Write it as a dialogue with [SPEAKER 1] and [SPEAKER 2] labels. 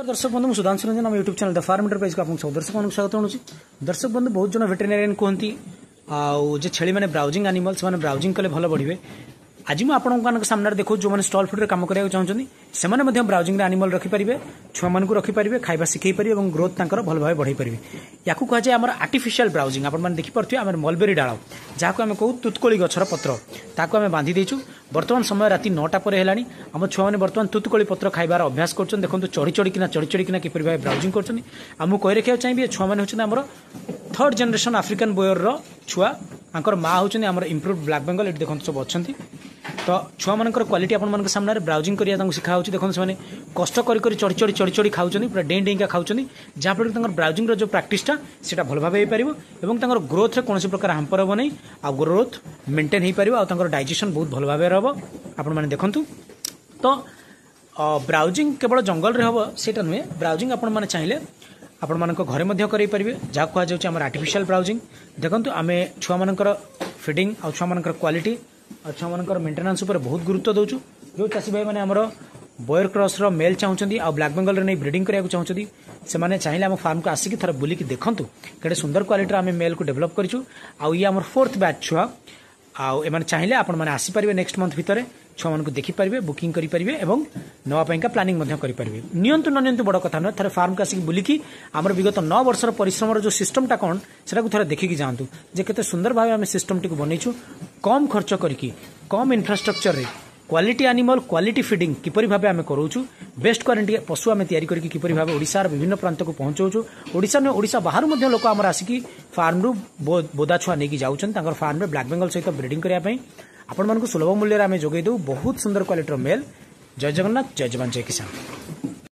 [SPEAKER 1] दर्शक बंधु सुधांशु रंजन आम YouTube channel the farm page को सब दर्शक मानक स्वागत जनाऊँ। दर्शक बंधु बहुत जन वेटेरिनेरियन कहती जे छेली मैंने ब्राउजिंग एनिमल से ब्राउजिंग कले भल बढ़े। आज मुझे आपण सामने देखो जो मैंने स्टल फुड काम करने चाहते से ब्राउजिंग एनिमल रखिपारे छुआ मान रखिपारे खाଇବା शिखई पारे और ग्रोथ तांकर भल भाव बढ़ई पारे। या कहुए आम आर्टिफिशियल ब्राउजिंग आप देखिपे आम मलबेरी डाल जहाँ आम कहूँ तुतकोली गछर पत्र ताकू आम बांधि देचु। बर्तमान समय राति 9टा पर है आम छुआ मैंने बर्तमान तुतकोली पत्र खाइबार अभ्यास कर देखो चढ़ी चढ़ी किपर भाव ब्राउजिंग कर कही रखा चाहिए छुआ मैंने होती आम थर्ड जनरेशन आफ्रिकान बोयर छुआ आंकर माँ होती आम इम्प्रूव ब्लैक बेंगल ये देखो सब अच्छा। तो छुआ मान क्वालिटी आप सामने ब्राउजिंग करने शिखा देखो से कष्ट कर चढ़ी चढ़ी खाऊँ पूरा डें डेईका खाऊँ जहाँफल कि ब्राउजिंग जो प्राक्टिसटा से भल भाव हो पार ग्रोथ में कौन प्रकार हाम्पर हम नहीं आ ग्रोथ मेंटेन हो पार आ डाइजेशन बहुत भल भाव हम आपने देखूँ। तो ब्राउजिंग केवल जंगल में हम से नुहे ब्राउजिंग आपने चाहिए आपण मान घरे करें जहाँ कहुँ आर्टिफिशियल ब्राउजिंग देखो आम छुआ मान फिडिंग आ छुआ मान क्वालिटी और छुआ मान मेन्टेनान्स बहुत गुरुत्व दौचु। जो चाषी भाई मैंने बोयर क्रॉस मेल चाहते आ ब्लैक बेंगल नहीं ब्रीडिंग करने चाहते से चाहिए आम फार्म को आसिक थोड़ा बुलिक देखूँ केड़े सुंदर क्वालिटी आम मेल को डेभलप करूँ। ये आम 4th बैच छुआ आने चाहिए आपण मैंने आसीपारे नेक्स्ट मंथ भितर छुआ मान देखिपारे बुकिंग करेंगे और नापाई प्लानिंग करेंगे। नियंतु न नियंतु बड़ कथा नुहे थे फार्म को आसिक बुलिकी आमर विगत 9 वर्षर परिश्रम जो सिस्टमटा कौन से थे देखिकी जातु जे केते सुंदर भाव आम सिस्टम टी बनईचु कम खर्च करके कम इन्फ्रास्ट्रक्चर रे क्वालिटी एनिमल क्वालिटी फिडिंग किपरि भाव आम करूँ बेस्ट क्वालिटी पशु आम तैयारी करके किपरि भाव ओडिशार विभिन्न प्रांत को पहुँचाऊँ। ओडिशा बाहर लोक आमर आसिकी फार्म रु बोदा छुआ नहीं जाऊँ फार्म में ब्लैक बेंगल सहित ब्रीडिंग करने आपण मानक सुलभ मूल्य आम जोगई दू बहुत सुंदर क्वालिटी मेल। जय जगन्नाथ जय जवान जय किसान।